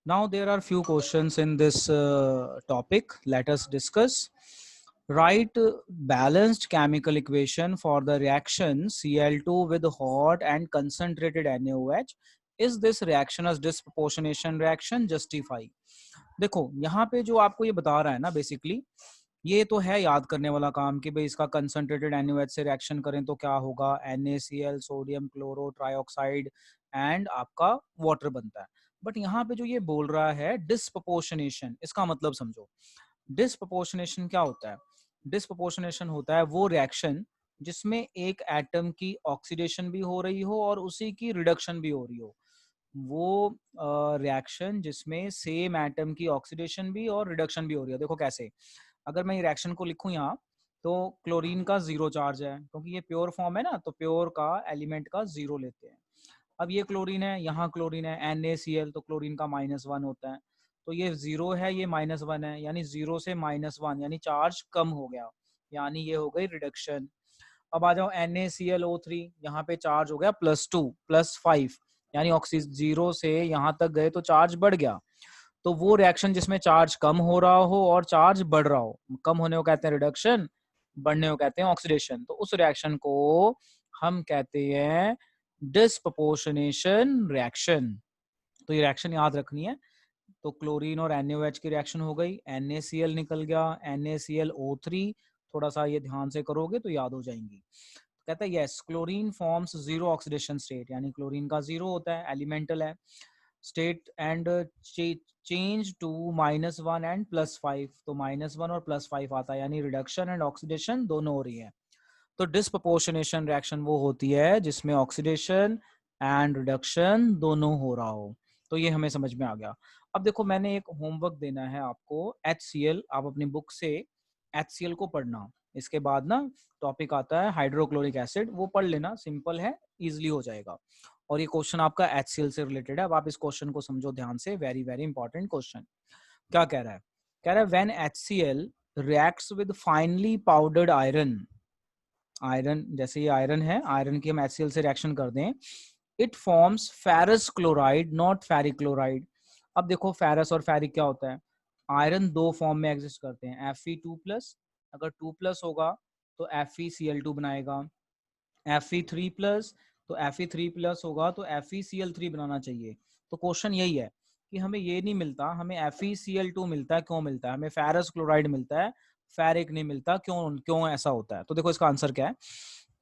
Now there are few questions in this topic. Let us discuss. Write balanced chemical equation for the reaction Cl2 with hot and concentrated NaOH. Is this reaction as disproportionation reaction? Justify. देखो यहाँ पे जो आपको ये बता रहा है ना, बेसिकली ये तो है याद करने वाला काम कि भाई इसका कंसंट्रेटेड NaOH से रिएक्शन करें तो क्या होगा, NaCl sodium chloro trioxide and आपका वाटर बनता है। बट यहाँ पे जो ये बोल रहा है डिस्प्रपोर्शनेशन, इसका मतलब समझो। डिस्प्रपोर्शनेशन क्या होता है? डिस्प्रपोर्शनेशन होता है वो रिएक्शन जिसमें एक एटम की ऑक्सीडेशन भी हो रही हो और उसी की रिडक्शन भी हो रही हो। वो रिएक्शन जिसमें सेम एटम की ऑक्सीडेशन भी और रिडक्शन भी हो रही है। देखो कैसे, अगर मैं रिएक्शन को लिखूं यहाँ, तो क्लोरीन का 0 चार्ज है क्योंकि ये प्योर फॉर्म है ना, तो प्योर का एलिमेंट का 0 लेते हैं। अब ये क्लोरीन है, यहाँ क्लोरीन है NaCl, तो क्लोरीन का -1 होता है। तो ये 0 है, ये -1 है, यानी 0 से -1 यानी चार्ज कम हो गया, यानी ये हो गई रिडक्शन। अब आ जाओ NaClO3, यहाँ पे चार्ज हो गया +2 +5, यानी ऑक्सीजन 0 से यहाँ तक गए तो चार्ज बढ़ गया। तो वो रिएक्शन जिसमें चार्ज कम हो रहा हो और चार्ज बढ़ रहा हो, कम होने को कहते हैं रिडक्शन, बढ़ने को कहते हैं ऑक्सीडेशन। तो उस रिएक्शन को हम कहते हैं डिस्प्रपोर्शनेशन रिएक्शन। तो ये रिएक्शन याद रखनी है। तो क्लोरीन और NaOH की रिएक्शन हो गई, NaCl निकल गया, NaClO3, थोड़ा सा ये ध्यान से करोगे तो याद हो जाएंगी। कहता है yes, chlorine forms 0 oxidation state, यानी क्लोरीन का 0 होता है, एलिमेंटल है state, and change to -1 and +5, तो -1 और +5 आता है, यानी रिडक्शन एंड ऑक्सीडेशन दोनों हो रही है। तो डिस्प्रपोर्शनेशन रिएक्शन वो होती है जिसमें ऑक्सीडेशन एंड रिडक्शन दोनों हो रहा हो। तो ये हमें समझ में आ गया। अब देखो मैंने एक होमवर्क देना है आपको, HCl, आप अपनी बुक से HCl को पढ़ना। इसके बाद ना टॉपिक आता है हाइड्रोक्लोरिक एसिड, वो पढ़ लेना, सिंपल है, इजिली हो जाएगा। और ये क्वेश्चन आपका HCl से रिलेटेड है। अब आप इस क्वेश्चन को समझो ध्यान से, वेरी वेरी इंपॉर्टेंट क्वेश्चन। क्या कह रहा है? कह रहा है when HCl reacts with finally powdered iron, iron जैसे ये आयरन है, आयरन की हम HCl से रिएक्शन कर दें, it forms ferrous chloride not ferric chloride. अब देखो फेरस और फेरिक क्या होता है? आयरन दो फॉर्म में एग्जिस्ट करते हैं, Fe2+, अगर 2+ होगा तो FeCl2 बनाएगा, Fe3+, तो Fe3+ होगा तो FeCl3 बनाना चाहिए। तो क्वेश्चन यही है कि हमें ये नहीं मिलता, हमें FeCl2 मिलता है। क्यों मिलता है? हमें फेरस क्लोराइड मिलता है, फेरिक नहीं मिलता। क्यों क्यों ऐसा होता है? तो देखो इसका आंसर क्या है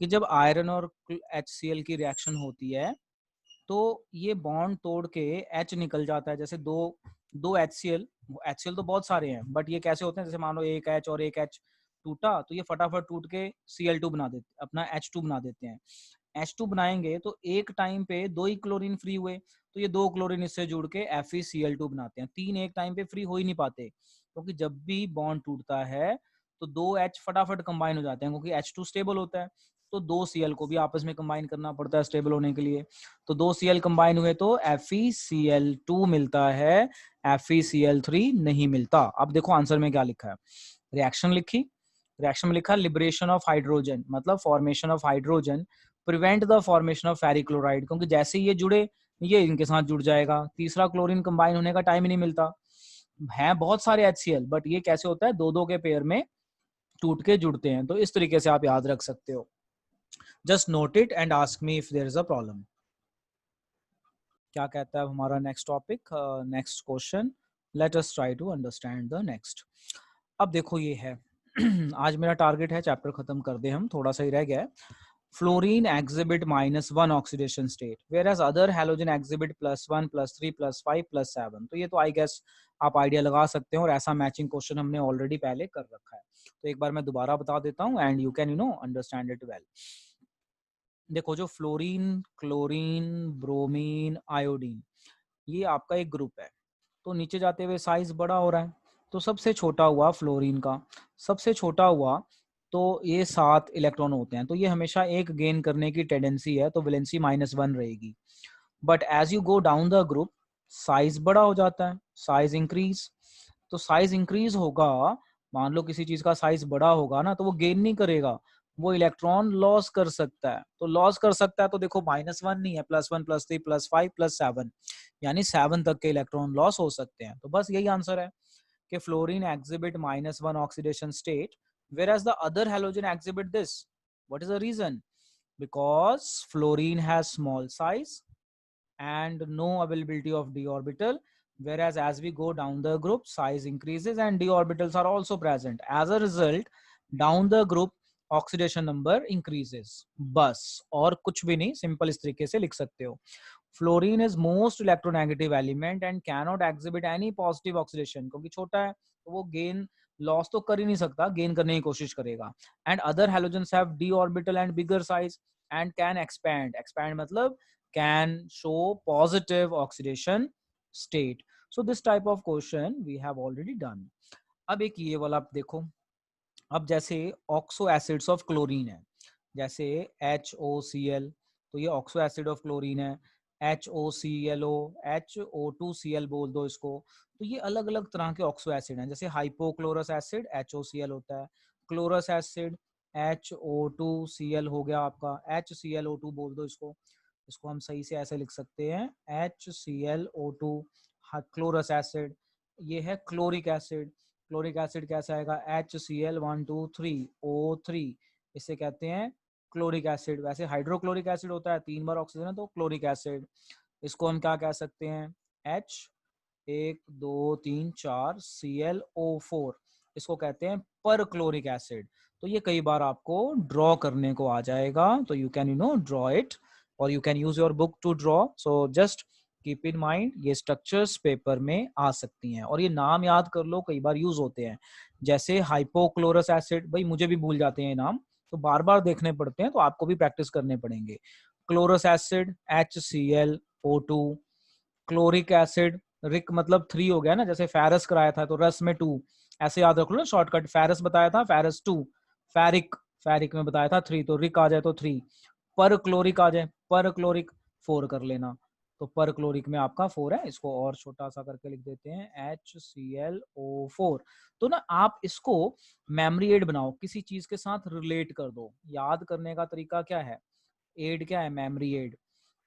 कि जब आयरन और HCl की रिएक्शन होती है तो ये बॉन्ड तोड़ के H निकल जाता है। जैसे दो दो HCl तो बहुत सारे हैं, बट ये कैसे होते हैं, जैसे मान लो एक H और एक H टूटा तो ये फटाफट टूट के Cl2 बना देते, अपना H2 बना देते हैं। H2 बनाएंगे तो एक टाइम पे दो ही क्लोरीन फ्री हुए, तो ये दो क्लोरीन इससे जुड़ के FeCl2 बनाते हैं। तीन एक टाइम पे फ्री हो ही नहीं पाते, क्योंकि जब भी बॉन्ड टूटता है तो दो H फटाफट कंबाइन हो जाते हैं, क्योंकि H2 स्टेबल होता है। तो दो Cl को भी आपस में कंबाइन करना पड़ता है स्टेबल होने के लिए। तो दो Cl कंबाइन हुए तो FeCl2 मिलता है, FeCl3 नहीं मिलता। अब देखो आंसर में क्या लिखा है, रिएक्शन लिखी, रिएक्शन में लिखा लिबरेशन ऑफ हाइड्रोजन, मतलब formation of hydrogen, prevent the formation of ferric chloride, क्योंकि जैसे ही ये जुड़े ये इनके साथ जुड़ जाएगा, तीसरा क्लोरीन कंबाइन होने का टाइम ही नहीं मिलता। है बहुत सारे HCl, बट ये कैसे होता है, दो दो के पेयर में टूट के जुड़ते हैं। तो इस तरीके से आप याद रख सकते हो। Just note it and ask me if there is a problem. क्या कहता है हमारा next topic, next question, let us try to understand the next. अब देखो ये है आज मेरा टारगेट है चैप्टर खत्म कर दे हम, थोड़ा सा ही रह गया है। Fluorine exhibit -1 oxidation state, whereas other halogen exhibit +1 +3 +5 +7। तो ये तो आई गेस आप आइडिया लगा सकते हो, और ऐसा मैचिंग क्वेश्चन हमने ऑलरेडी पहले कर रखा है। तो एक बार मैं दोबारा बता देता हूँ and you can understand it well. देखो जो फ्लोरीन, क्लोरीन, ब्रोमीन, आयोडीन, ये आपका एक ग्रुप है। तो नीचे जाते हुए साइज बड़ा हो रहा है, तो सबसे छोटा हुआ फ्लोरीन का, सबसे छोटा हुआ तो ये 7 इलेक्ट्रॉन होते हैं, तो ये हमेशा एक गेन करने की टेंडेंसी है, तो वैलेंसी -1 रहेगी। But as you go down the group size बड़ा हो जाता है, साइज इंक्रीज। तो साइज इंक्रीज होगा, मान लो किसी चीज का साइज बड़ा होगा ना, तो वो गेन नहीं करेगा, वो इलेक्ट्रॉन लॉस कर सकता है। तो लॉस कर सकता है तो देखो -1 नहीं है, +1 +3 +5 +7, यानी 7 तक के इलेक्ट्रॉन लॉस हो सकते हैं। तो बस यही आंसर है कि fluorine exhibit -1 oxidation state whereas the other halogen exhibit this. What is the reason? Because fluorine has small size and no availability of d orbital, whereas as we go down the group size increases and d orbitals are also present. As a result down the group oxidation number increases. बस और कुछ भी नहीं, simple इस तरीके से लिख सकते हो। Fluorine is most electronegative element and cannot exhibit any positive oxidation, क्योंकि छोटा है तो वो गेन लॉस तो कर ही नहीं सकता, गेन करने की कोशिश करेगा। And other halogens have d orbital and bigger size and can expand, expand मतलब can show positive oxidation state. So this type of question we have already done. अब एक ये वाला देखो, अब जैसे ऑक्सो एसिड्स ऑफ क्लोरीन है, जैसे HOCl, तो ये ऑक्सो एसिड ऑफ क्लोरीन है। HOClO, HO2Cl बोल दो इसको। तो ये अलग अलग तरह के ऑक्सो एसिड हैं। जैसे हाइपोक्लोरस एसिड HOCl होता है, क्लोरस एसिड HO2Cl हो गया आपका, HClO2 बोल दो इसको। इसको हम सही से ऐसे लिख सकते हैं HClO2 क्लोरस एसिड। ये है क्लोरिक एसिड, क्लोरिक एसिड कैसा आएगा HCl123O3, इसे कहते हैं क्लोरिक एसिड। वैसे हाइड्रोक्लोरिक एसिड होता है, 3 बार ऑक्सीजन है तो क्लोरिक एसिड। इसको हम क्या कह सकते हैं H 1 2 3 4 ClO4, इसको कहते हैं पर क्लोरिक एसिड। तो ये कई बार आपको ड्रॉ करने को आ जाएगा, तो यू कैन ड्रॉ इट और you can use your book to draw. So just keep in mind ये स्ट्रक्चर्स पेपर में आ सकती हैं और ये नाम याद कर लो, कई बार यूज होते हैं। जैसे हाइपोक्लोरस एसिड, भाई मुझे भी भूल जाते हैं नाम, तो बार बार देखने पड़ते हैं, तो आपको भी प्रैक्टिस करने पड़ेंगे। Chlorous acid HClO2, chloric acid, रिक मतलब 3 हो गया ना, जैसे फेरस कराया था तो रस में 2, ऐसे याद रख लो ना शॉर्टकट। फेरस बताया था फेरस 2, फेरिक फेरिक में बताया था 3, तो रिक आ जाए तो 3, पर क्लोरिक आ जाए पर क्लोरिक 4 कर लेना। तो पर क्लोरिक में आपका 4 है, इसको और छोटा सा करके लिख देते हैं HClO4। तो ना आप इसको मेमोरी एड बनाओ, किसी चीज के साथ रिलेट कर दो। याद करने का तरीका क्या है, एड क्या है, मेमोरी एड।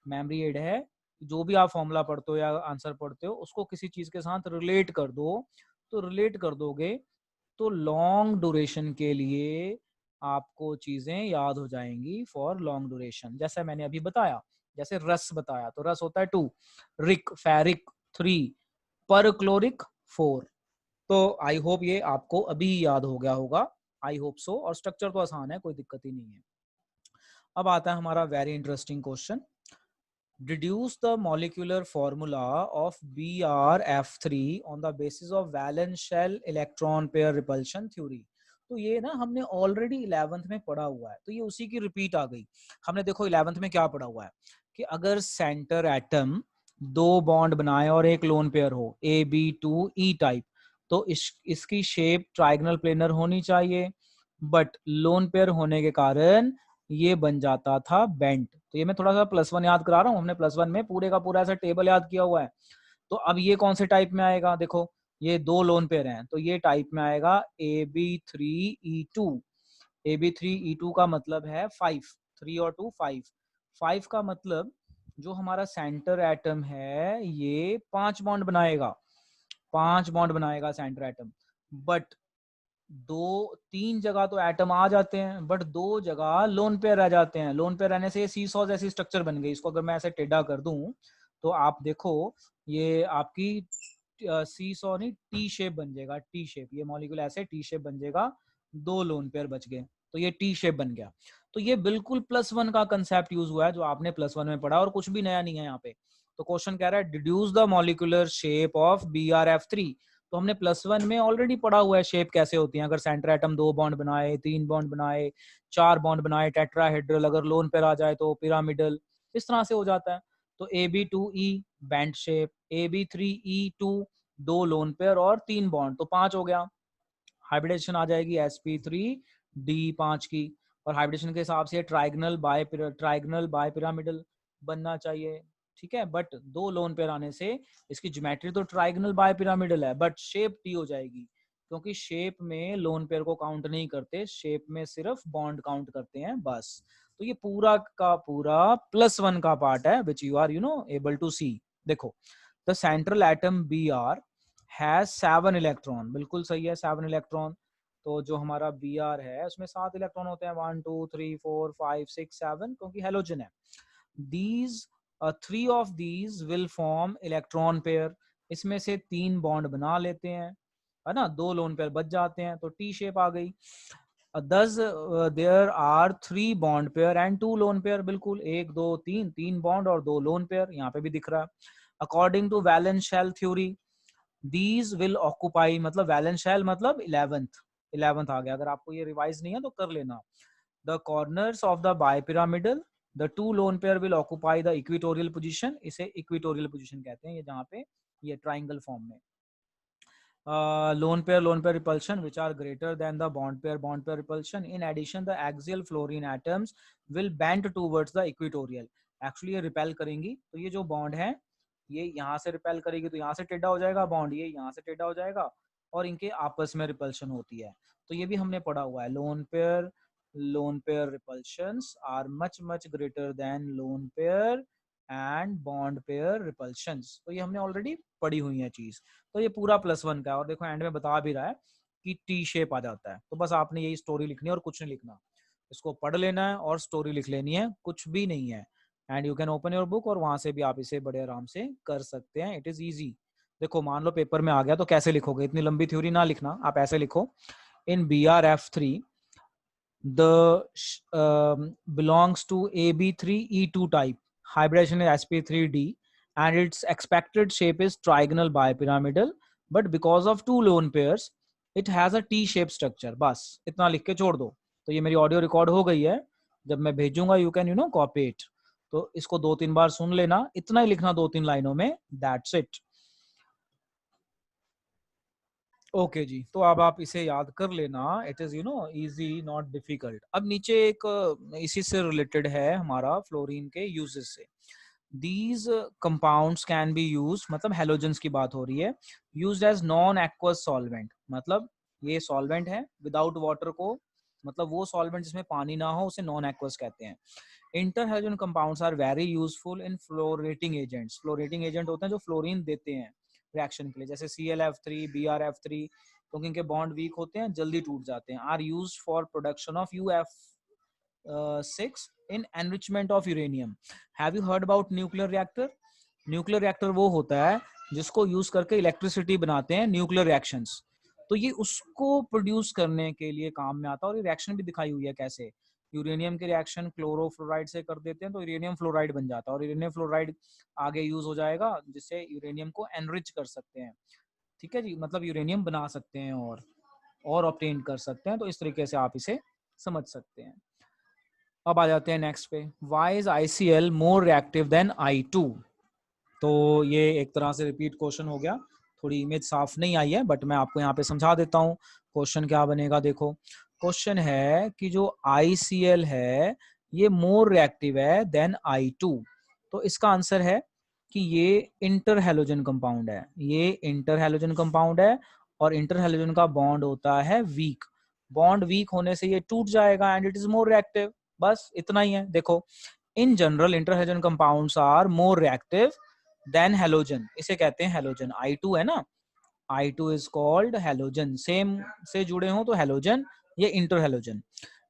मेमोरी एड है जो भी आप फॉर्मूला पढ़ते हो या आंसर पढ़ते हो उसको किसी चीज के साथ रिलेट कर दो। तो रिलेट कर दोगे तो लॉन्ग ड्यूरेशन के लिए आपको चीजें याद हो जाएंगी फॉर लॉन्ग ड्यूरेशन। जैसे मैंने अभी बताया, जैसे रस बताया तो रस होता है 2, रिक फेरिक 3, पर क्लोरिक 4। तो आई होप ये आपको अभी याद हो गया होगा, आई होप सो। और स्ट्रक्चर तो आसान है, कोई दिक्कत ही नहीं है। अब आता है हमारा very interesting question, deduce the molecular formula of BRF3 on the basis of valence shell electron pair repulsion theory। तो ये ना हमने ऑलरेडी 11th में पढ़ा हुआ है, तो ये उसी की रिपीट आ गई। हमने देखो 11th में क्या पढ़ा हुआ है कि अगर सेंटर एटम 2 बॉन्ड बनाए और एक लोन पेयर हो AB2E टाइप, तो इसकी शेप ट्राइगोनल प्लेनर होनी चाहिए, बट लोन पेयर होने के कारण ये बन जाता था बेंट। तो ये मैं थोड़ा सा +1 याद करा रहा हूँ, हमने +1 में पूरे का पूरा ऐसा टेबल याद किया हुआ है। तो अब ये कौन से टाइप में आएगा, देखो ये 2 लोन पेयर हैं तो ये टाइप में आएगा AB3E2। AB3E2 का मतलब है 5, 3 और 2 5। 5 का मतलब जो हमारा सेंटर एटम है ये 5 बॉन्ड बनाएगा, 5 बॉन्ड बनाएगा सेंटर एटम। बट 2 3 जगह तो एटम आ जाते हैं, बट 2 जगह लोन पेयर रह जाते हैं। लोन पेयर रहने से ये सीसॉ जैसी स्ट्रक्चर बन गई। इसको अगर मैं ऐसे टेढ़ा कर दूं तो आप देखो ये आपकी सीसॉ नहीं टी शेप बन जाएगा, टी शेप। ये मॉलिक्यूल ऐसे टी शेप बन जाएगा, 2 लोन पेयर बच गए तो ये टी शेप बन गया। तो ये बिल्कुल +1 का कंसेप्ट यूज हुआ है जो आपने +1 में पढ़ा और कुछ भी नया नहीं है यहाँ पे। तो क्वेश्चन कह रहा है deduce the molecular shape of BRF3। तो हमने +1 में ऑलरेडी पढ़ा हुआ है शेप कैसे होती है। अगर सेंटर एटम 2 बॉन्ड बनाए, 3 बॉन्ड बनाए, 4 बॉन्ड बनाए टेट्राहेड्रल, अगर लोन पेयर आ जाए तो पिरामिडल, इस तरह से हो जाता है। तो AB2E band shape, AB3E2 2 lone pair और 3 बॉन्ड, तो 5 हो गया। हाइब्रिडेशन आ जाएगी sp3d5 की, और हाइब्रिडेशन के हिसाब से ट्राइगनल बाय पिरामिडल बनना चाहिए, ठीक है। बट 2 लोन पेयर आने से इसकी ज्योमेट्री तो ट्राइगनल बाय पिरामिडल है, बट शेप टी हो जाएगी। क्योंकि शेप में लोन पेयर को काउंट नहीं करते, शेप में सिर्फ बॉन्ड काउंट करते हैं बस। तो ये पूरा का पूरा +1 का पार्ट है which you are able to see. देखो, the central atom Br has 7 electron, बिल्कुल सही है 7 इलेक्ट्रॉन। तो जो हमारा Br है उसमें 7 इलेक्ट्रॉन होते हैं, 1 2 3 4 5 6 7, क्योंकि हेलोजन है। these 3 of these will form electron pair, इसमें से 3 बॉन्ड बना लेते हैं, है ना, 2 लोन पेयर बच जाते हैं, तो टी शेप आ गई। thus there are 3 bond pair and 2 lone pair, बिल्कुल 1 2 3, 3 बॉन्ड और 2 लोन पेयर, यहाँ पे भी दिख रहा है। According to valence shell theory these will occupy, मतलब वैलेंस शेल मतलब 11th आ गया, अगर आपको ये रिवाइज नहीं है तो कर लेना। the corners of the bipyramidal, the 2 lone pair will occupy the equatorial position, इसे equatorial position कहते हैं, ये जहाँ पे ये triangle form में। lone pair repulsion which are greater than the bond pair repulsion. In addition, the axial fluorine atoms will bend towards the equatorial. Actually ये repel करेंगी, तो ये जो bond है ये यहाँ से repel करेगी, तो यहाँ से टेढ़ा हो जाएगा bond, ये यहाँ से टेढ़ा हो जाएगा, और इनके आपस में repulsion होती है। तो ये भी हमने पढ़ा हुआ है, lone pair repulsions are much greater than lone pair and bond pair repulsions। तो ये हमने ऑलरेडी पढ़ी हुई है चीज। तो ये पूरा +1 का है, और देखो एंड में बता भी रहा है कि टी शेप आ जाता है। तो बस आपने यही स्टोरी लिखनी है और कुछ नहीं लिखना, इसको पढ़ लेना है और स्टोरी लिख लेनी है, कुछ भी नहीं है। And you can open your book और वहां से भी आप इसे बड़े आराम से कर सकते हैं, इट इज ईजी। देखो मान लो पेपर में आ गया तो कैसे लिखोगे, इतनी लंबी थ्योरी ना लिखना, आप ऐसे लिखो, इन BrF3 the belongs to AB3E2 type, hybridization is sp3d, and its expected shape is trigonal bipyramidal, but because of 2 lone pairs it has a T shaped structure। बस इतना लिख के छोड़ दो। तो ये मेरी ऑडियो रिकॉर्ड हो गई है, जब मैं भेजूंगा यू कैन कॉपी इट। तो इसको 2-3 बार सुन लेना, इतना ही लिखना 2-3 लाइनों में, दैट्स इट। ओके जी, तो अब आप इसे याद कर लेना, it is easy not difficult. अब नीचे एक इसी से रिलेटेड है हमारा फ्लोरीन के यूजेस से। These compounds can be use, मतलब हेलोजेंस की बात हो रही है, used as non aqueous solvent, मतलब ये सॉल्वेंट है विदाउट वाटर को, मतलब वो सॉल्वेंट जिसमें पानी ना हो उसे नॉन एक्वस कहते हैं। Inter halogen compounds are very useful in fluorinating agents, fluorinating agent होते हैं जो फ्लोरीन देते हैं रिएक्शन के लिए, जैसे ClF3 BrF3, क्योंकि इनके बॉन्ड वीक होते हैं, जल्दी टूट जाते हैं। Are used for production of UF6 in enrichment of uranium. Have you heard about nuclear reactor? Nuclear reactor वो होता है जिसको यूज करके इलेक्ट्रिसिटी बनाते हैं, न्यूक्लियर रिएक्शंस। तो ये उसको प्रोड्यूस करने के लिए काम में आता है, और ये रिएक्शन भी दिखाई हुई है कैसे, यूरेनियम के रिएक्शन क्लोरोफ्लोराइड से कर देते हैं तो यूरेनियम फ्लोराइड बन जाता है, और यूरेनियम फ्लोराइड आगे यूज हो जाएगा जिससे यूरेनियम को एनरिच कर सकते हैं। ठीक है जी, मतलब यूरेनियम बना सकते हैं और ऑब्टेन कर सकते हैं। तो इस तरीके से आप इसे समझ सकते हैं। अब आ जाते हैं नेक्स्ट पे, why is ICl more reactive then I2? तो ये एक तरह से रिपीट क्वेश्चन हो गया, थोड़ी इमेज साफ नहीं आई है, बट मैं आपको यहाँ पे समझा देता हूँ क्वेश्चन क्या बनेगा। देखो क्वेश्चन है कि जो ICl है ये मोर रिएक्टिव है देन I2। तो इसका आंसर है कि ये इंटर हेलोजन कंपाउंड है, ये इंटर हेलोजन कंपाउंड है, और इंटर हेलोजन का बॉन्ड होता है वीक, बॉन्ड वीक होने से ये टूट जाएगा and it is more reactive. बस इतना ही है। देखो in general inter halogen compounds are more reactive than halogen, इसे कहते हैं हेलोजन। I2 है ना, I2 is called halogen, same से जुड़े हो तो हेलोजन, ये interhalogen.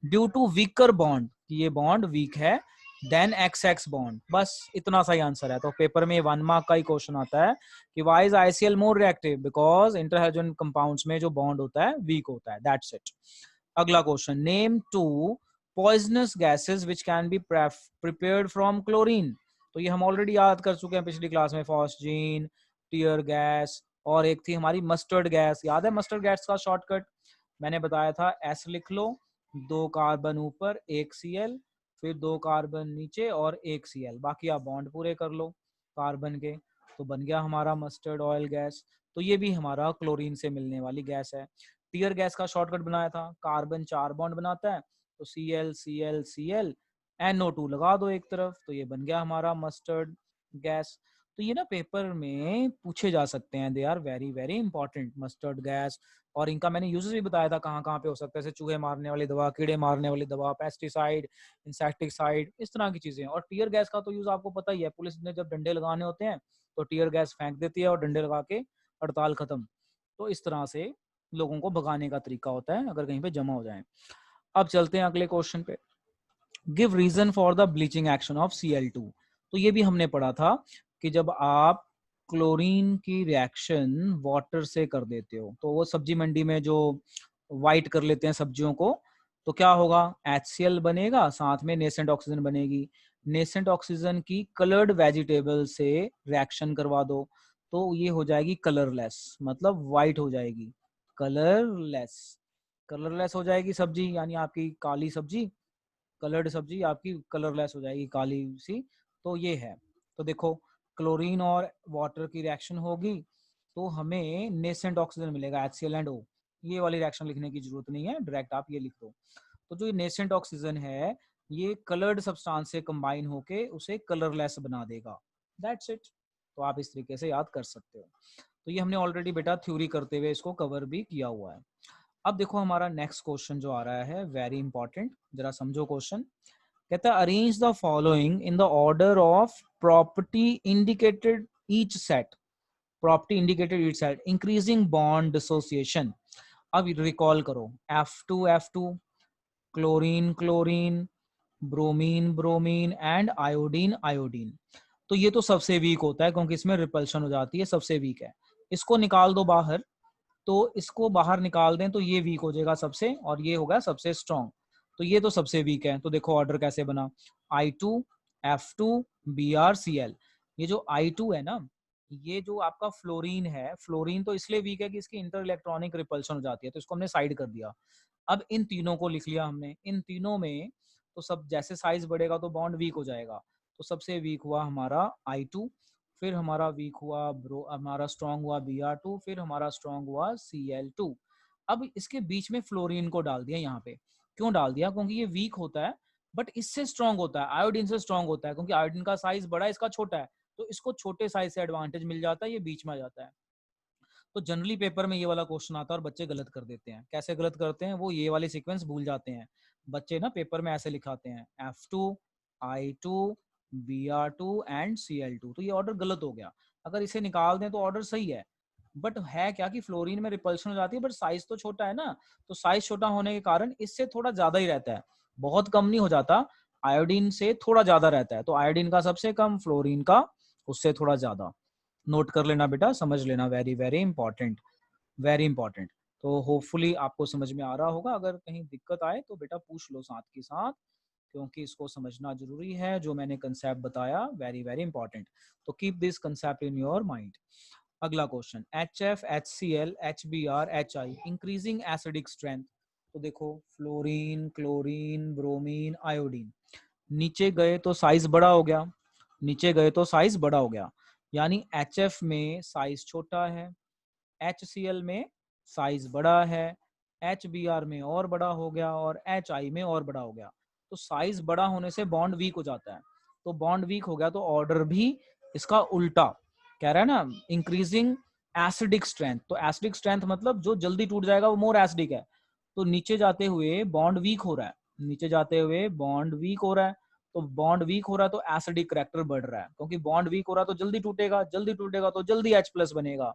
Due to weaker bond, ये बॉन्ड वीक है, देन XX बॉन्ड। बस इतना सा ही आंसर है। तो पेपर में 1 मार्क का ही क्वेश्चन आता है कि why is ICl more reactive, because inter halogen compounds में जो बॉन्ड होता है वीक होता है, दैट्स इट। अगला question, name 2 poisonous gases which can be prepared from chlorine. तो ये हम ऑलरेडी याद कर चुके हैं पिछली क्लास में, फॉस्जीन, टीयर गैस, और एक थी हमारी मस्टर्ड गैस। याद है मस्टर्ड गैस का शॉर्टकट? मैंने बताया था S लिख लो, 2 कार्बन ऊपर 1 Cl, फिर 2 कार्बन नीचे और 1 Cl, बाकी आप बॉन्ड पूरे कर लो कार्बन के, तो बन गया हमारा मस्टर्ड ऑयल गैस। तो ये भी हमारा क्लोरीन से मिलने वाली गैस है। टीयर गैस का शॉर्टकट बनाया था, कार्बन 4 बॉन्ड बनाता है, तो Cl Cl Cl NO2 लगा दो एक तरफ, तो ये बन गया हमारा मस्टर्ड गैस। तो ये ना पेपर में पूछे जा सकते हैं, they are very very important. Mustard gas, और इनका मैंने यूजेस भी बताया था कहाँ कहाँ पे हो सकता है, जैसे चूहे मारने वाली दवा, कीड़े मारने वाली दवा, पेस्टिसाइड, इंसेक्टिसाइड, इस तरह की चीजें। और टीयर गैस का तो यूज आपको पता ही है, पुलिस ने जब डंडे लगाने होते हैं तो टीयर गैस फेंक देती है और डंडे लगा के हड़ताल खत्म। तो इस तरह से लोगों को भगाने का तरीका होता है अगर कहीं पे जमा हो जाए। अब चलते हैं अगले क्वेश्चन पे। Give reason for the bleaching action of Cl2। तो ये भी हमने पढ़ा था कि जब आप क्लोरीन की रिएक्शन वाटर से कर देते हो, तो वो सब्जी मंडी में जो वाइट कर लेते हैं सब्जियों को, तो क्या होगा, HCl बनेगा, साथ में नेसेंट ऑक्सीजन बनेगी। नेसेंट ऑक्सीजन की कलर्ड वेजिटेबल से रिएक्शन करवा दो तो ये हो जाएगी कलरलेस, मतलब वाइट हो जाएगी, कलरलेस। कलरलेस हो जाएगी सब्जी, यानी आपकी काली सब्जी, कलर्ड सब्जी आपकी कलरलेस हो जाएगी, काली सी। तो ये है। तो देखो, क्लोरीन और वाटर की रिएक्शन होगी तो हमें नेसेंट ऑक्सीजन मिलेगा, HCl&O। ये वाली रिएक्शन लिखने की जरूरत नहीं है, डायरेक्ट आप ये लिख दो। तो जो नेसेंट ऑक्सीजन है ये कलर्ड सब्सटेंस से कंबाइन होके उसे कलरलेस बना देगा। That's it. तो आप इस तरीके से याद कर सकते हो। तो ये हमने ऑलरेडी बेटा थ्योरी करते हुए इसको कवर भी किया हुआ है। अब देखो हमारा नेक्स्ट क्वेश्चन जो आ रहा है, वेरी इंपॉर्टेंट, जरा समझो क्वेश्चन। कहता है arrange the following in the order of property indicated each set, property indicated each set increasing bond dissociation. अब रिकॉल करो, F2 chlorine chlorine, bromine bromine and iodine iodine. तो ये तो सबसे वीक होता है क्योंकि इसमें रिपल्शन हो जाती है, सबसे वीक है। इसको निकाल दो बाहर, तो इसको बाहर निकाल दें तो ये वीक हो जाएगा सबसे, और ये होगा सबसे स्ट्रॉन्ग। तो ये तो सबसे वीक है। तो देखो ऑर्डर कैसे बना, I2 F2 BrCl। ये जो I2 है ना, ये जो आपका फ्लोरीन है, फ्लोरीन तो इसलिए वीक है कि इसकी इंटर इलेक्ट्रॉनिक रिपल्शन हो जाती है, तो इसको हमने साइड कर दिया। अब इन तीनों को लिख लिया हमने, इन तीनों में तो सब जैसे साइज बढ़ेगा तो बॉन्ड वीक हो जाएगा। तो सबसे वीक हुआ हमारा I2, फिर हमारा वीक हुआ हमारा स्ट्रॉन्ग हुआ Br2, फिर हमारा स्ट्रॉन्ग हुआ Cl2। अब इसके बीच में फ्लोरीन को डाल दिया यहाँ पे। क्यों डाल दिया, क्योंकि ये वीक होता है बट इससे स्ट्रॉन्ग होता है, आयोडीन से स्ट्रॉन्ग होता है, क्योंकि आयोडीन का साइज बड़ा है, इसका छोटा है, तो इसको छोटे साइज से एडवांटेज मिल जाता है, ये बीच में आ जाता है। तो जनरली पेपर में ये वाला क्वेश्चन आता है और बच्चे गलत कर देते हैं। कैसे गलत करते हैं, वो ये वाली सीक्वेंस भूल जाते हैं बच्चे ना, पेपर में ऐसे लिखाते हैं F2 I2 Br2 and Cl2। तो ये ऑर्डर गलत हो गया। अगर इसे निकाल दें तो ऑर्डर सही है, बट है क्या कि फ्लोरीन में रिपल्शन हो जाती है, बट साइज तो छोटा है ना, तो साइज छोटा होने के कारण इससे थोड़ा ज्यादा ही रहता है, बहुत कम नहीं हो जाता, आयोडीन से थोड़ा ज्यादा रहता है। तो आयोडीन का सबसे कम, फ्लोरीन का उससे थोड़ा ज्यादा। नोट कर लेना बेटा, समझ लेना, very very important, very important. तो होपफुली आपको समझ में आ रहा होगा। अगर कहीं दिक्कत आए तो बेटा पूछ लो साथ के साथ, क्योंकि इसको समझना जरूरी है। जो मैंने कंसेप्ट बताया वेरी वेरी इंपॉर्टेंट, तो keep this concept in your mind. अगला question, HF HCl HBr HI increasing acidic strength. तो देखो फ्लोरीन क्लोरीन ब्रोमीन आयोडीन, नीचे गए तो साइज बड़ा हो गया, नीचे गए तो साइज बड़ा हो गया, यानी HF में साइज छोटा है, HCl में साइज बड़ा है, HBr में और बड़ा हो गया, और HI में और बड़ा हो गया। तो साइज बड़ा होने से बॉन्ड वीक हो जाता है, तो बॉन्ड वीक हो गया तो ऑर्डर भी इसका उल्टा कह रहा है ना, इंक्रीजिंग एसिडिक स्ट्रेंथ। तो एसिडिक स्ट्रेंथ मतलब जो जल्दी टूट जाएगा वो मोर एसिडिक है। तो नीचे जाते हुए बॉन्ड वीक हो रहा है, नीचे जाते हुए बॉन्ड वीक हो रहा है। तो बॉन्ड वीक हो रहा है तो एसिडिक करैक्टर बढ़ रहा है, क्योंकि बॉन्ड वीक हो रहा है तो जल्दी टूटेगा, जल्दी टूटेगा तो जल्दी H+ बनेगा,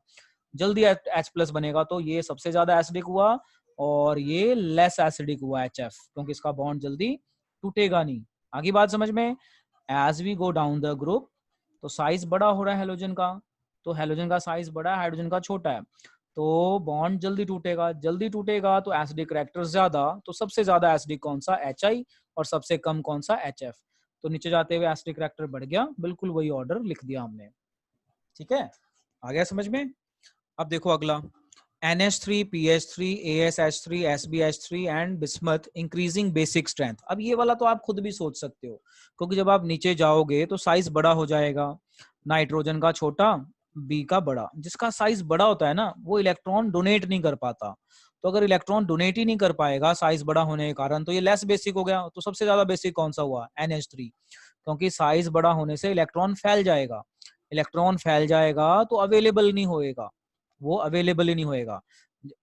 जल्दी H+ बनेगा, तो ये सबसे ज्यादा एसिडिक हुआ और ये लेस एसिडिक हुआ HF, क्योंकि इसका बॉन्ड जल्दी टूटेगा नहीं। आगे बात समझ में। As we go down the group, तो साइज बड़ा हो रहा है हेलोजन का, तो हेलोजन का साइज बड़ा है, हाइड्रोजन का छोटा है, तो बॉन्ड जल्दी टूटेगा, जल्दी टूटेगा तो एसिडिक करैक्टर ज्यादा। तो सबसे ज्यादा एसिडिक कौन सा, HI, और सबसे कम कौन सा, HF। तो नीचे जाते हुए एसिडिक करैक्टर बढ़ गया, बिल्कुल वही ऑर्डर लिख दिया हमने। ठीक है, आ गया समझ में। अब देखो अगला, NH3 PH3 ASH3 SbH3 and bismuth increasing basic strength. अब ये वाला तो आप खुद भी सोच सकते हो, क्योंकि जब आप नीचे जाओगे तो साइज बड़ा हो जाएगा, नाइट्रोजन का छोटा, बी का बड़ा। जिसका साइज बड़ा होता है ना वो इलेक्ट्रॉन डोनेट नहीं कर पाता, तो अगर इलेक्ट्रॉन डोनेट ही नहीं कर पाएगा साइज बड़ा होने के कारण, तो ये लेस बेसिक हो गया। तो सबसे ज्यादा बेसिक कौन सा हुआ, NH3, क्योंकि साइज बड़ा होने से इलेक्ट्रॉन फैल जाएगा, इलेक्ट्रॉन फैल जाएगा तो अवेलेबल नहीं होएगा, वो अवेलेबल ही नहीं होएगा।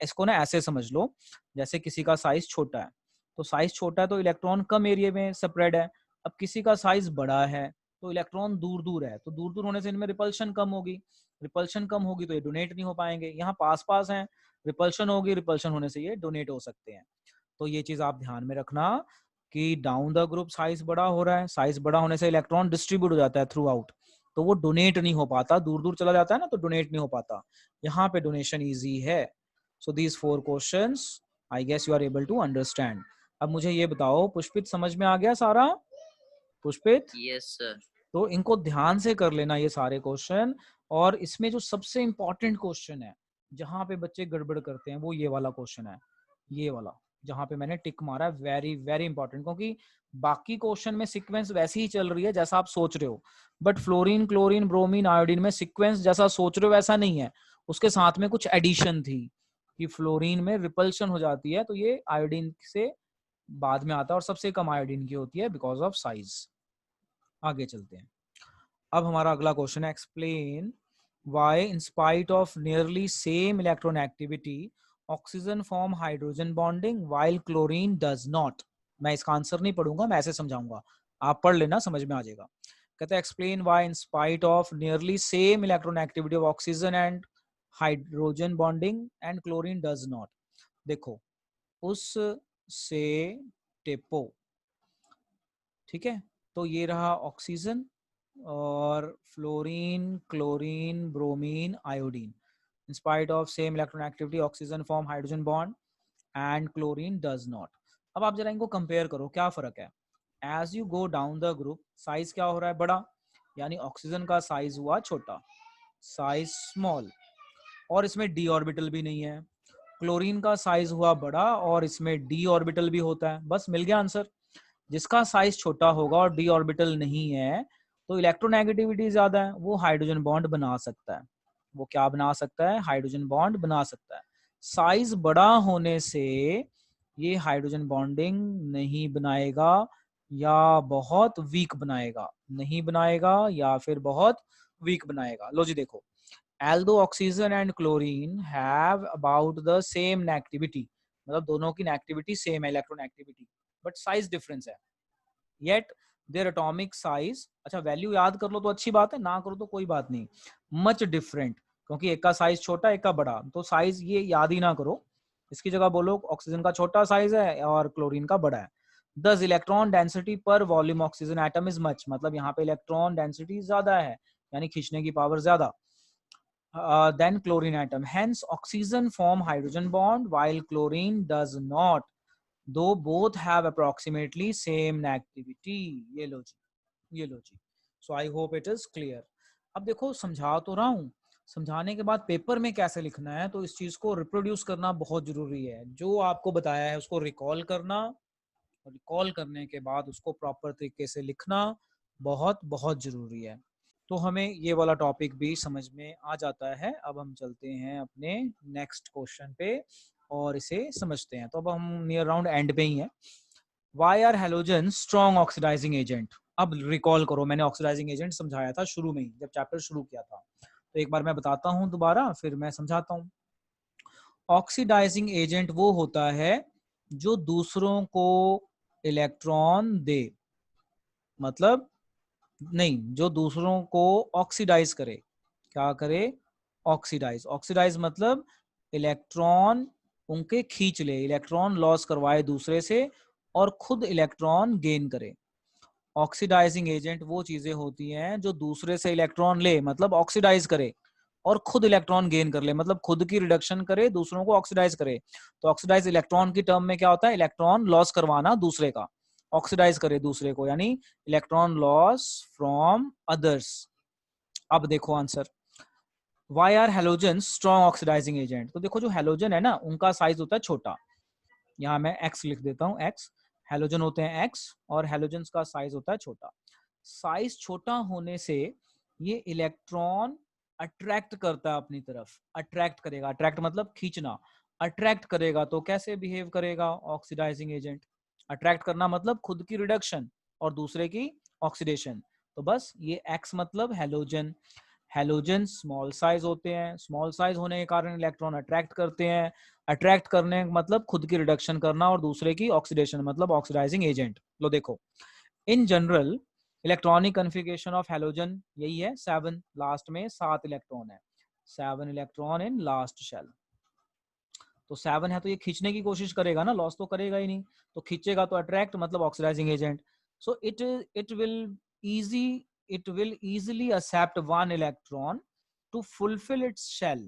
इसको ना ऐसे समझ लो, जैसे किसी का साइज छोटा है, तो साइज छोटा है तो इलेक्ट्रॉन कम एरिया में स्प्रेड है। अब किसी का साइज बड़ा है तो इलेक्ट्रॉन दूर दूर है, तो दूर दूर होने से इनमें रिपल्शन कम होगी, रिपल्शन कम होगी तो ये डोनेट नहीं हो पाएंगे। यहाँ पास पास हैं, रिपल्शन होगी, रिपल्शन होने से ये डोनेट हो सकते हैं। तो ये चीज आप ध्यान में रखना कि डाउन द ग्रुप साइज बड़ा हो रहा है, साइज बड़ा होने से इलेक्ट्रॉन डिस्ट्रीब्यूट हो जाता है थ्रू आउट, तो वो डोनेट नहीं हो पाता, दूर दूर चला जाता है ना, तो डोनेट नहीं हो पाता। यहाँ पे डोनेशन इजी है। So these 4 questions I guess you are able to understand. अब मुझे ये बताओ, पुष्पित समझ में आ गया सारा? पुष्पित? Yes sir. तो इनको ध्यान से कर लेना ये सारे क्वेश्चन। और इसमें जो सबसे इंपॉर्टेंट क्वेश्चन है, जहां पे बच्चे गड़बड़ करते हैं, वो ये वाला क्वेश्चन है, ये वाला जहां पे मैंने टिक मारा है, वेरी वेरी इंपॉर्टेंट। क्योंकि बाकी क्वेश्चन में सीक्वेंस वैसी ही चल रही है जैसा आप सोच रहे हो, but fluorine, chlorine, bromine, iodine में सीक्वेंस जैसा सोच रहे हो वैसा नहीं है, उसके साथ में कुछ एडिशन थी कि फ्लोरीन में रिपल्शन हो जाती है, तो ये आयोडीन से बाद में आता है, और सबसे कम आयोडीन की होती है बिकॉज ऑफ साइज। आगे चलते हैं। अब हमारा अगला क्वेश्चन है, explain why in spite of nearly same electron activity oxygen form hydrogen bonding while chlorine does not. मैं इसका आंसर नहीं पढ़ूंगा, मैं ऐसे समझाऊंगा, आप पढ़ लेना, समझ में आ जाएगा। कहते हैं explain why in spite of nearly same electron activity of oxygen and hydrogen bonding and chlorine does not. देखो, उस से टेपो, ठीक है, तो ये रहा ऑक्सीजन और fluorine, chlorine, bromine, iodine. In spite of same electron activity, oxygen form hydrogen bond and chlorine does not. अब आप जरा इनको कंपेयर करो, क्या फर्क है? As you go down the group, size क्या हो रहा है? बड़ा, यानी ऑक्सीजन का साइज हुआ छोटा, साइज स्मॉल, और इसमें डी ऑर्बिटल भी नहीं है। क्लोरीन का साइज हुआ बड़ा और इसमें डी ऑर्बिटल भी होता है। बस मिल गया आंसर। जिसका साइज छोटा होगा और डी ऑर्बिटल नहीं है, तो इलेक्ट्रोनेगेटिविटी ज्यादा है, वो हाइड्रोजन बॉन्ड बना सकता है। वो क्या बना सकता है? हाइड्रोजन बॉन्ड बना सकता है। साइज बड़ा होने से ये हाइड्रोजन बॉन्डिंग नहीं बनाएगा, या बहुत वीक बनाएगा, नहीं बनाएगा या फिर बहुत वीक बनाएगा। लो जी देखो, although oxygen and chlorine have about the same activity, मतलब दोनों की एक्टिविटी सेम है, electron activity, but size difference है। येट देयर एटॉमिक साइज, अच्छा वैल्यू याद कर लो तो अच्छी बात है, ना करो तो कोई बात नहीं, मच डिफरेंट, क्योंकि एक का साइज छोटा एक का बड़ा, तो साइज ये याद ही ना करो। इसकी जगह बोलो ऑक्सीजन का छोटा साइज है और क्लोरीन का बड़ा है। दस इलेक्ट्रॉन डेंसिटी पर volume oxygen atom is much, मतलब यहाँ पे इलेक्ट्रॉन डेंसिटी ज्यादा है, यानी खींचने की पावर ज्यादा, than chlorine atom. Hence, oxygen form hydrogen bond while chlorine does not, though both have approximately same activity. ये लो जी, ये लो जी। So I hope it is clear. अब देखो, समझा तो रहा हूँ, समझाने के बाद पेपर में कैसे लिखना है, तो इस चीज को रिप्रोड्यूस करना बहुत जरूरी है। जो आपको बताया है उसको रिकॉल करना, और रिकॉल करने के बाद उसको प्रॉपर तरीके से लिखना बहुत बहुत जरूरी है। तो हमें ये वाला टॉपिक भी समझ में आ जाता है। अब हम चलते हैं अपने नेक्स्ट क्वेश्चन पे और इसे समझते हैं। तो अब हम नियर अराउंड एंड पे ही हैं। Why are halogen strong oxidising agent? अब रिकॉल करो, मैंने ऑक्सीडाइजिंग एजेंट समझाया था शुरू में ही, जब चैप्टर शुरू किया था, तो एक बार मैं बताता हूँ दोबारा, फिर मैं समझाता हूँ। ऑक्सीडाइजिंग एजेंट वो होता है जो दूसरों को इलेक्ट्रॉन दे, मतलब नहीं, जो दूसरों को ऑक्सीडाइज करे। क्या करे? ऑक्सीडाइज। ऑक्सीडाइज मतलब इलेक्ट्रॉन उनके खींच ले, इलेक्ट्रॉन लॉस करवाए दूसरे से और खुद इलेक्ट्रॉन गेन करे। ऑक्सीडाइजिंग एजेंट वो चीजें होती हैं जो दूसरे से इलेक्ट्रॉन ले, मतलब ऑक्सीडाइज करे, और खुद इलेक्ट्रॉन गेन कर ले, मतलब खुद की रिडक्शन करे, दूसरों को ऑक्सीडाइज करे। तो ऑक्सीडाइज इलेक्ट्रॉन की टर्म में क्या होता है? इलेक्ट्रॉन लॉस करवाना दूसरे का, ऑक्सीडाइज करे दूसरे को, यानी इलेक्ट्रॉन लॉस फ्रॉम अदर्स। अब देखो answer, why are halogen strong oxidising agent? तो देखो, जो हेलोजन है ना, उनका साइज होता है छोटा, यहाँ मैं एक्स लिख देता हूँ, एक्स, हेलोजन होते हैं एक्स, और हेलोजन का साइज होता है छोटा। साइज छोटा होने से ये इलेक्ट्रॉन अट्रैक्ट करता है अपनी तरफ, अट्रैक्ट करेगा, अट्रैक्ट मतलब खींचना, अट्रैक्ट करेगा तो कैसे बिहेव करेगा ऑक्सीडाइजिंग एजेंट? अट्रैक्ट करना मतलब खुद की रिडक्शन और दूसरे की ऑक्सीडेशन। तो बस ये एक्स मतलब हेलोजन। हैलोजन स्मॉल साइज होते हैं, स्मॉल साइज होने के कारण इलेक्ट्रॉन अट्रैक्ट करते हैं, अट्रैक्ट करने का मतलब खुद की रिडक्शन करना और दूसरे की ऑक्सीडेशन मतलब ऑक्सीडाइजिंग एजेंट। लो देखो, in general electronic configuration of halogen यही है 7, लास्ट में 7 इलेक्ट्रॉन है, 7 इलेक्ट्रॉन इन लास्ट शेल। तो 7 है तो ये खींचने की कोशिश करेगा ना, लॉस तो करेगा ही नहीं, तो खींचेगा तो अट्रैक्ट मतलब oxidising agent. So it will easily accept one electron to fulfill its shell.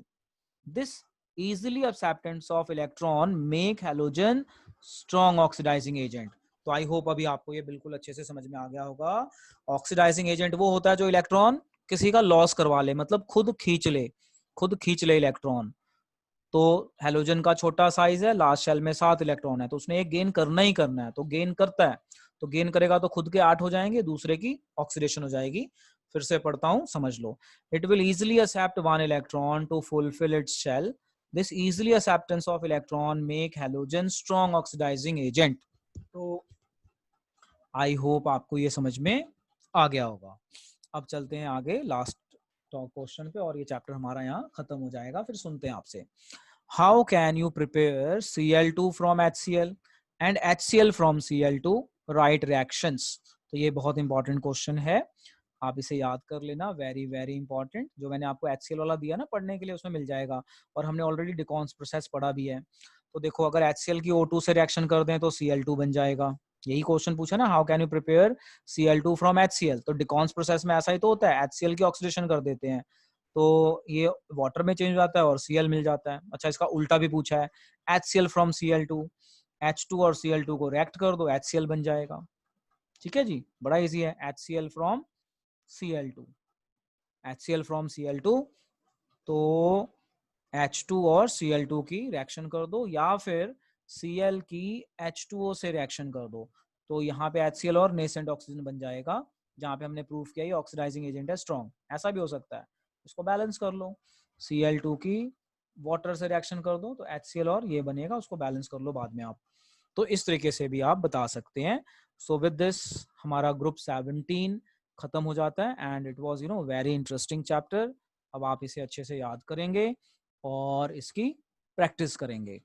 This easily acceptance of electron make halogen strong oxidizing agent. तो आई होप अभी आपको ये बिल्कुल अच्छे से समझ में आ गया होगा। ऑक्सीडाइजिंग एजेंट वो होता है जो इलेक्ट्रॉन किसी का लॉस करवा ले, मतलब खुद खींच ले इलेक्ट्रॉन। तो हेलोजन का छोटा साइज है, लास्ट शेल में 7 इलेक्ट्रॉन है, तो उसने एक गेन करना ही करना है, तो गेन करता है, तो गेन करेगा तो खुद के 8 हो जाएंगे, दूसरे की ऑक्सीडेशन हो जाएगी। फिर से पढ़ता हूं, समझ लो। It will easily accept 1 electron to fulfil its shell. This easily acceptance of electron make halogen strong oxidising agent. तो आई होप आपको ये समझ में आ गया होगा। अब चलते हैं आगे लास्ट क्वेश्चन पे, और ये चैप्टर हमारा यहाँ खत्म हो जाएगा। फिर सुनते हैं आपसे, how can you prepare Cl2 from HCl and HCl from Cl2 right reactions? तो ये बहुत इंपॉर्टेंट क्वेश्चन है, आप इसे याद कर लेना, वेरी वेरी इंपॉर्टेंट। जो मैंने आपको HCl वाला दिया ना पढ़ने के लिए, उसमें मिल जाएगा, और हमने ऑलरेडी डिकॉन्स प्रोसेस पढ़ा भी है। तो देखो, अगर HCl की O2 से रिएक्शन कर दें तो Cl2 बन जाएगा। यही क्वेश्चन पूछा ना, how can you prepare Cl2 from HCl। तो डिकॉन्स प्रोसेस में ऐसा ही तो होता है, HCl की ऑक्सीडेशन कर देते हैं, तो ये वाटर में चेंज हो जाता है और Cl मिल जाता है। अच्छा, इसका उल्टा भी पूछा है, HCl फ्रॉम Cl2, H2 और Cl2 को रिएक्ट कर दो, HCl बन जाएगा। ठीक है जी, बड़ा इजी है। HCl from Cl2, HCl from Cl2, तो H2 और Cl2 की रिएक्शन कर दो, या फिर Cl की H2O से रिएक्शन कर दो, तो यहाँ पे HCl और नेसेंट ऑक्सीजन बन जाएगा, जहाँ पे हमने प्रूफ किया ये ऑक्सीडाइजिंग एजेंट है स्ट्रॉन्ग। ऐसा भी हो सकता है, इसको बैलेंस कर लो, Cl2 की वाटर से रिएक्शन कर दो तो HCl और ये बनेगा, उसको बैलेंस कर लो बाद में आप। तो इस तरीके से भी आप बता सकते हैं। सो विद दिस हमारा ग्रुप 17 खत्म हो जाता है, and it was very interesting chapter. अब आप इसे अच्छे से याद करेंगे और इसकी प्रैक्टिस करेंगे।